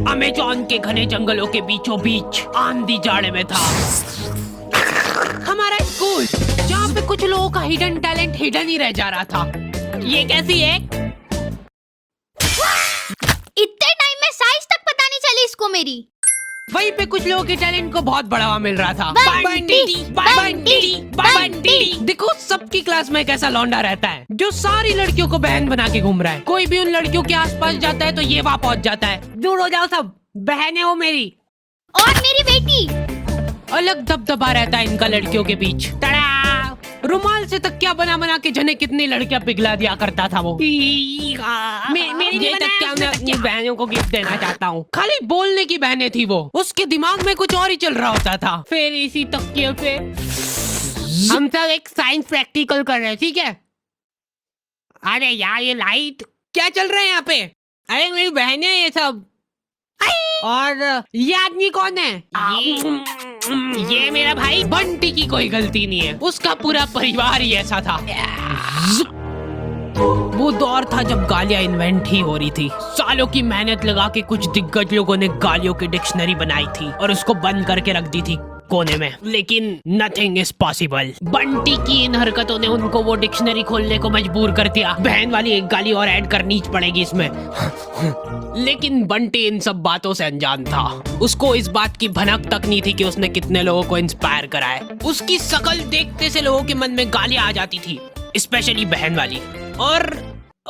Amazon के घने जंगलों के बीचों बीच आंधी जाड़े में था हमारा स्कूल, जहाँ पे कुछ लोगों का हिडन टैलेंट हिडन ही रह जा रहा था। ये कैसी है? इतने टाइम में साइज तक पता नहीं चली इसको मेरी। वहीं पे कुछ लोगों के टैलेंट को बहुत बढ़ावा मिल रहा था। बंटी। देखो सबकी क्लास में एक ऐसा लौंडा रहता है जो सारी लड़कियों को बहन बना के घूम रहा है। कोई भी उन लड़कियों के आसपास जाता है तो ये वहाँ पहुँच जाता है। दूर हो जाओ सब, बहनें हो मेरी। और मेरी बेटी। अलग दबदबा रहता है इनका लड़कियों के बीच। तड़ा! रुमाल से तकिया बना बना के जने कितनी लड़कियां पिघला दिया करता था वो। मेरी ये तकिया मैं अपनी बहनों को गिफ्ट देना चाहता हूँ। खाली बोलने की बहनें थी वो, उसके दिमाग में कुछ और ही चल रहा होता था। फिर इसी तकिए पे हम सब एक साइंस प्रैक्टिकल कर रहे, ठीक है? अरे यार ये लाइट क्या चल रहा है यहाँ पे? अरे मेरी बहनें ये सब। और ये आदमी कौन है? ये मेरा भाई बंटी की कोई गलती नहीं है, उसका पूरा परिवार ही ऐसा था। वो दौर था जब गालियां इन्वेंट ही हो रही थी। सालों की मेहनत लगा के कुछ दिग्गज लोगों ने गालियों की डिक्शनरी बनाई थी और उसको बंद करके रख दी थी कोने में। लेकिन नथिंग इज पॉसिबल। बंटी की इन हरकतों ने उनको वो डिक्शनरी खोलने को मजबूर कर दिया। बहन वाली एक गाली और ऐड करनी पड़ेगी इसमें। लेकिन बंटी इन सब बातों से अनजान था। उसको इस बात की भनक तक नहीं थी कि उसने कितने लोगों को इंस्पायर करा है। उसकी शकल देखते से लोगों के मन में गालियां आ जाती थी, स्पेशली बहन वाली, और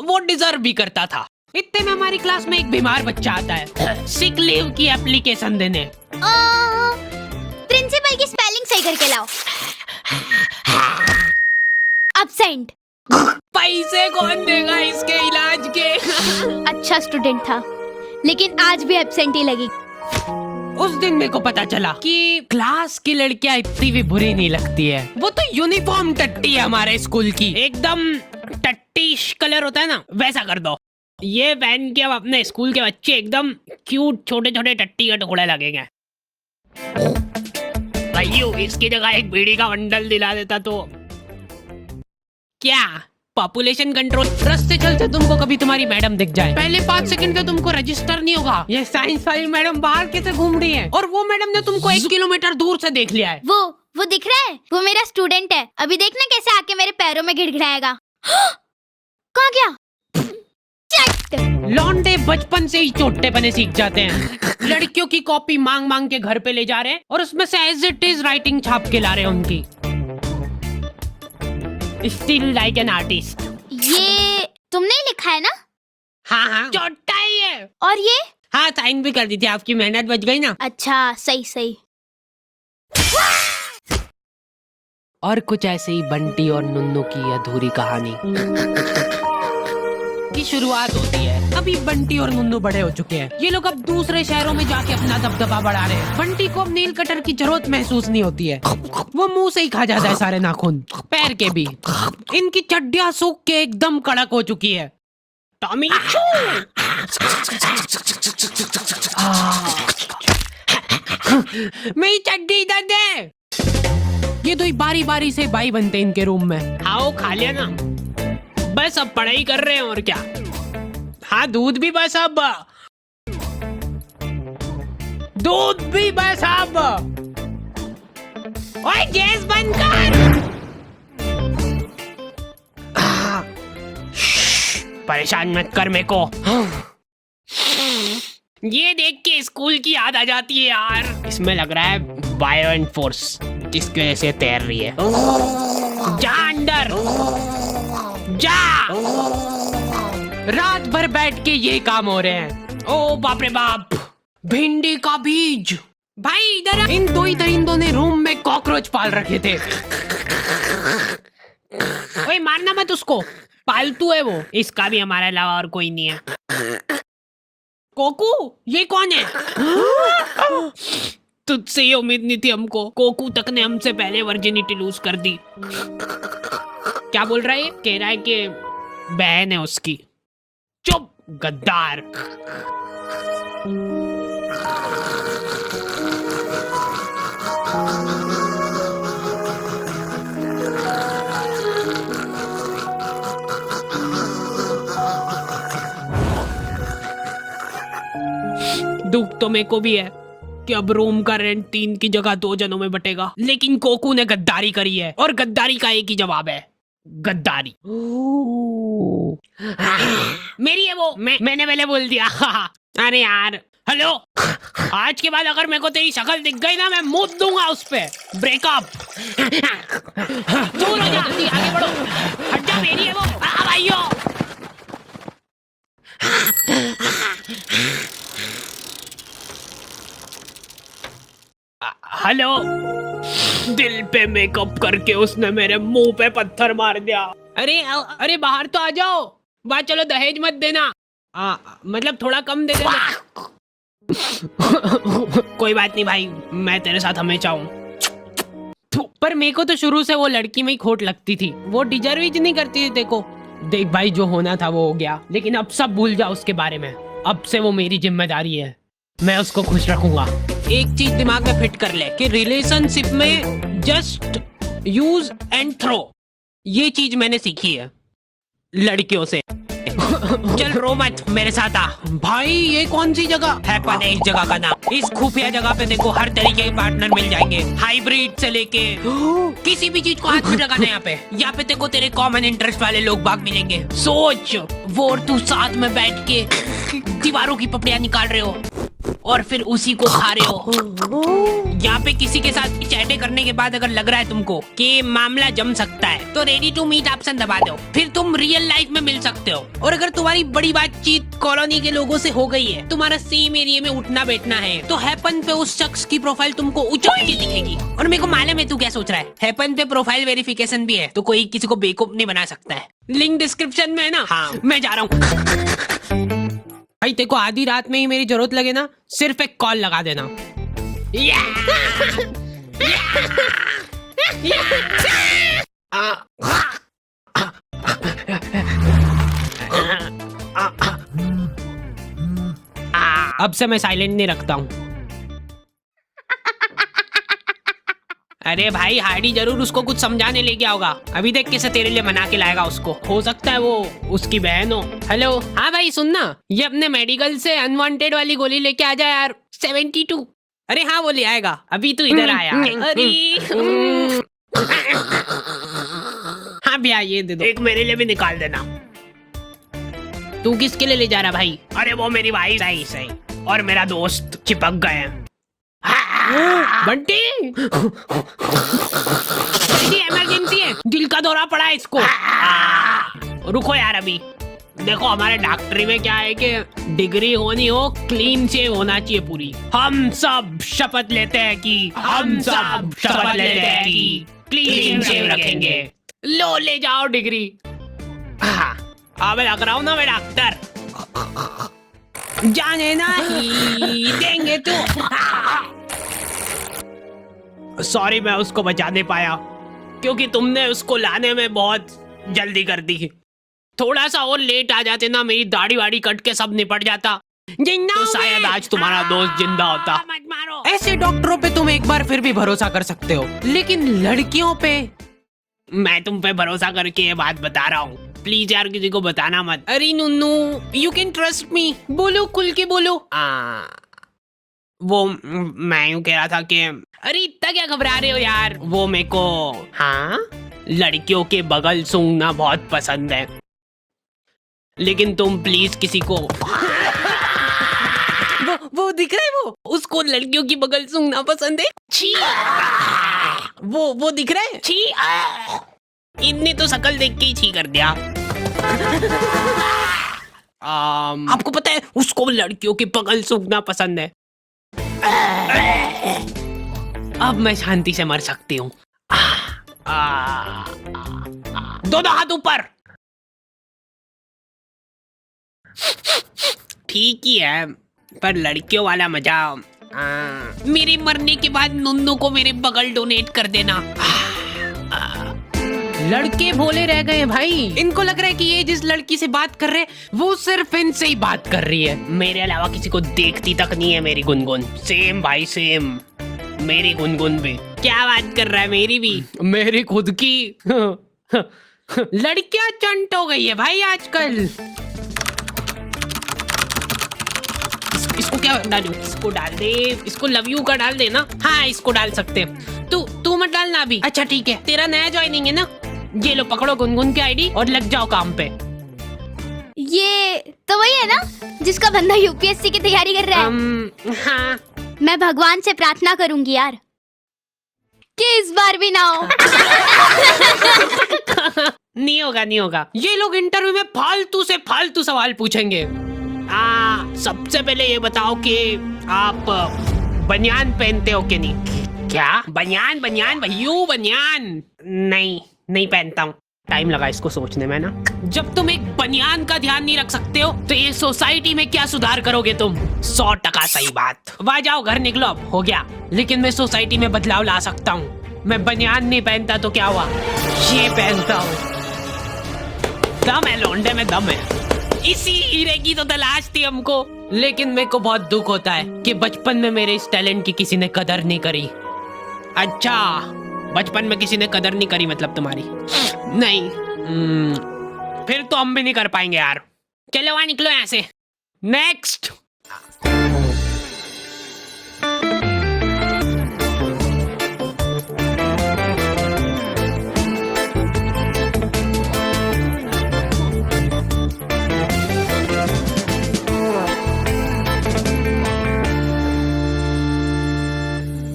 वो डिजर्व भी करता था। इतने में हमारी क्लास में एक बीमार बच्चा आता है सिक लीव की एप्लीकेशन देने। प्रिंसिपल की स्पेलिंग सही करके लाओ। एब्सेंट। पैसे कौन देगा इसके इलाज के? अच्छा स्टूडेंट था, लेकिन आज भी एब्सेंट ही लगी। उस दिन मेरे को पता चला कि क्लास की लड़कियां इतनी भी बुरी नहीं लगती है। वो तो यूनिफॉर्म टट्टी है हमारे स्कूल की, एकदम टट्टीश कलर होता है ना, वैसा कर दो। ये पहन के अब अपने स्कूल के बच्चे एकदम क्यूट छोटे छोटे टट्टी के टुकड़े लगेंगे। भाइयों इसकी जगह एक बीड़ी का बंडल दिला देता तो क्या? Population control. रास्ते चलते तुमको कभी तुम्हारी मैडम दिख जाए, पहले 5 सेकंड तो तुमको रजिस्टर नहीं होगा ये साइंस वाली मैडम बाहर कैसे घूम रही है, और वो मैडम ने तुमको 1 किलोमीटर दूर से देख लिया है। वो दिख रहा है? वो मेरा स्टूडेंट है। अभी देखना कैसे आके मेरे पैरों में गिड़गिड़ाएगा। कहाँ गया? लौंडे बचपन से ही चोटे बने सीख जाते हैं। लड़कियों की कॉपी मांग मांग के घर पे ले जा रहे हैं और उसमें से एज इट इज राइटिंग छाप के ला रहे हैं उनकी। Still like an artist. ये तुमने ही लिखा है ना? हाँ चोटा ही है। और ये? हाँ साइन भी कर दी थी, आपकी मेहनत बच गई ना। अच्छा सही। और कुछ ऐसे ही बंटी और नुन्नू की अधूरी कहानी की शुरुआत होती है। अभी बंटी और नुन्नू बड़े हो चुके हैं। ये लोग अब दूसरे शहरों में जाके अपना दबदबा बढ़ा रहे हैं। बंटी को अब नील कटर की जरूरत महसूस नहीं होती है, वो मुंह से ही खा जाता है सारे नाखून, पैर के भी। इनकी चड्डियां सूख के एकदम कड़क हो चुकी है। टॉमी मेरी चड्डी इधर दे। ये दो बारी बारी से भाई बनते हैं इनके रूम में। आओ खा लिया ना, बस अब पढ़ाई कर रहे हैं और क्या। हाँ दूध भी बस अब, दूध भी बस अब। ओए गैस बंद कर। परेशान मत कर मेरे को। ये देख के स्कूल की याद आ जाती है यार। इसमें लग रहा है बायोएंट फोर्स, जिसकी वजह से तैर रही है। जा अंदर जा। रात भर बैठ के ये काम हो रहे हैं। ओ बाप रे बाप, भिंडी का बीज। भाई इधर इन दो ही दरिंदों ने रूम में कॉकरोच पाल रखे थे। ओए मारना मत उसको, पालतू है वो। इसका भी हमारे अलावा और कोई नहीं है। कोकू ये कौन है? तुझसे ये उम्मीद नहीं थी हमको। कोकू तक ने हमसे पहले वर्जिनिटी लूज कर दी। क्या बोल रहा है? कह रहा है कि बहन है उसकी। चुप गद्दार। दुख तो मेरे को भी है कि अब रूम का रेंट 3 की जगह 2 जनों में बटेगा, लेकिन कोकू ने गद्दारी करी है और गद्दारी का एक ही जवाब है, गद्दारी। मेरी है वो, मैंने पहले बोल दिया। अरे यार, हेलो, आज के बाद अगर मेरे को तेरी शक्ल दिख गई ना, मैं मुंह दूंगा उस पे। ब्रेकअप। दूर हो जा, जल्दी आगे बढ़ो, हट जा, मेरी है वो। भाइयों, हेलो। दिल पे मेकअप करके उसने मेरे मुंह पे पत्थर मार दिया। अरे बाहर तो आ जाओ। बात चलो, दहेज मत देना। मतलब थोड़ा कम दे देना। कोई बात नहीं भाई, मैं तेरे साथ हमेशा हूँ। पर मेरे को तो शुरू से वो लड़की में ही खोट लगती थी। वो डिजर्व ही नहीं करती थी। देखो देख भाई, जो होना था वो हो गया, लेकिन अब सब भूल जाओ उसके बारे में। अब से वो मेरी जिम्मेदारी है, मैं उसको खुश रखूंगा। एक चीज दिमाग में फिट कर ले कि रिलेशनशिप में जस्ट यूज एंड थ्रो, ये चीज मैंने सीखी है लड़कियों से। चल रो मत, मेरे साथ आ। भाई ये कौन सी जगह है? पता है इस जगह का नाम। इस खुफिया जगह पे देखो हर तरीके के पार्टनर मिल जाएंगे, हाइब्रिड से लेके किसी भी चीज को हाथ में लगाना। यहाँ पे देखो तेरे कॉमन इंटरेस्ट वाले लोग बाग मिलेंगे। सोच, वो और तू साथ में बैठ के दीवारों की पपड़ियां निकाल रहे हो और फिर उसी को खा रहे हो। यहाँ पे किसी के साथ चैटे करने के बाद अगर लग रहा है तुमको कि मामला जम सकता है, तो रेडी टू मीट ऑप्शन दबा दो, फिर तुम रियल लाइफ में मिल सकते हो। और अगर तुम्हारी बड़ी बातचीत कॉलोनी के लोगों से हो गई है, तुम्हारा सेम एरिया में उठना बैठना है, तो हैपन पे उस शख्स की प्रोफाइल तुमको ऊंची दिखेगी। और मेरे को मालूम है तू क्या सोच रहा है, हैपन पे प्रोफाइल वेरिफिकेशन भी है, तो कोई किसी को बेवकूफ नहीं बना सकता है। लिंक डिस्क्रिप्शन में है ना। हाँ, मैं जा रहा हूँ। भाई तेको आधी रात में ही मेरी जरूरत लगे ना, सिर्फ एक कॉल लगा देना। अब से मैं साइलेंट नहीं रखता हूँ। अरे भाई, हार्डी जरूर उसको कुछ समझाने ले गया होगा। अभी देख कैसे तेरे लिए मना के लाएगा उसको। हो सकता है वो उसकी बहन हो। हेलो, हाँ भाई सुनना, ये अपने मेडिकल से अनवांटेड वाली गोली लेके आ जा यार। 72। अरे हाँ, वो ले आएगा। अभी तू इधर आया। अरे हाँ भैया, ये दे दो। एक मेरे लिए भी निकाल देना। तू किसके लिए ले जा रहा भाई? अरे वो मेरी भाई सही और मेरा दोस्त चिपक गए हैं। बंटी, इमरजेंसी है, दिल का दौरा पड़ा है इसको। रुको यार, अभी देखो हमारे डॉक्टरी में क्या है कि डिग्री होनी हो, क्लीन शेव होना चाहिए पूरी। हम सब शपथ लेते हैं कि क्लीन शेव रखेंगे। लो ले जाओ डिग्री। अब लग रहा हूँ ना मैं डॉक्टर। जाने ना ही देंगे तू। सॉरी, मैं उसको बचा नहीं पाया क्योंकि तुमने उसको लाने में बहुत जल्दी कर दी। थोड़ा सा और लेट आ जाते ना, मेरी दाढ़ी वाड़ी कट के सब निपट जाता, तो शायद आज तुम्हारा दोस्त जिंदा होता। मत मारो। ऐसे डॉक्टरों पे तुम एक बार फिर भी भरोसा कर सकते हो, लेकिन लड़कियों पे मैं तुम पे भरोसा करके ये बात बता रहा हूँ। प्लीज यार किसी को बताना मत। अरे नुन्नू, यू कैन ट्रस्ट मी। बोलो, खुल के बोलो। वो मैं यूं कह रहा था कि अरे इतना क्या घबरा रहे हो यार, वो मेरे को हाँ लड़कियों के बगल सूंघना बहुत पसंद है, लेकिन तुम प्लीज किसी को वो दिख रहा है, वो उसको लड़कियों की बगल सूंघना पसंद है। छी, वो दिख रहा है। छी, इतनी तो शकल देख के ही छी कर दिया। आपको पता है उसको लड़कियों की बगल सूंघना पसंद है। अब मैं शांति से मर सकती हूँ। दोनों हाथ ऊपर। ठीक ही है, पर लड़कियों वाला मजा। मेरे मरने के बाद नुन्नू को मेरे बगल डोनेट कर देना। लड़के भोले रह गए भाई, इनको लग रहा है कि ये जिस लड़की से बात कर रहे वो सिर्फ इनसे ही बात कर रही है, मेरे अलावा किसी को देखती तक नहीं है मेरी गुनगुन। सेम भाई सेम, मेरी गुनगुन भी। क्या बात कर रहा है, मेरी भी, मेरी खुद की। लड़कियां चंट हो गई है भाई आजकल। इसको क्या क्या डालूं? इसको डाल दे, इसको लव यू का डाल दे ना। हाँ इसको डाल सकते। तू मत डालना अभी। अच्छा ठीक है, तेरा नया ज्वाइनिंग है ना। ये लो पकड़ो गुनगुन की आईडी और लग जाओ काम पे। ये तो वही है ना जिसका बंदा यूपीएससी की तैयारी कर रहा है। हाँ मैं भगवान से प्रार्थना करूंगी यार कि इस बार भी ना हो। नहीं होगा नहीं होगा। ये लोग इंटरव्यू में फालतू से फालतू सवाल पूछेंगे। सबसे पहले ये बताओ कि आप बनियान पहनते हो कि नहीं? क्या बनियान? बनियान भैयू बनियान? नहीं पहनता हूँ। टाइम लगा इसको सोचने में ना। जब तुम एक बनियान का ध्यान नहीं रख सकते हो तो ये सोसाइटी में क्या सुधार करोगे तुम? 100% सही बात। वाह जाओ घर निकलो, अब हो गया। लेकिन मैं सोसाइटी में बदलाव ला सकता हूँ। मैं बनियान नहीं पहनता तो क्या हुआ, ये पहनता हूँ। दम है लौंडे में, दम है। इसी हीरे की तो तलाश थी हमको। लेकिन मेरे को बहुत दुख होता है कि बचपन में मेरे इस टैलेंट की किसी ने कदर नहीं करी। अच्छा बचपन में किसी ने कदर नहीं करी मतलब तुम्हारी? नहीं फिर तो हम भी नहीं कर पाएंगे यार। चलो वहां निकलो यहाँ से। नेक्स्ट।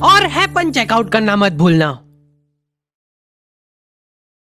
और हैपन चेकआउट करना मत भूलना।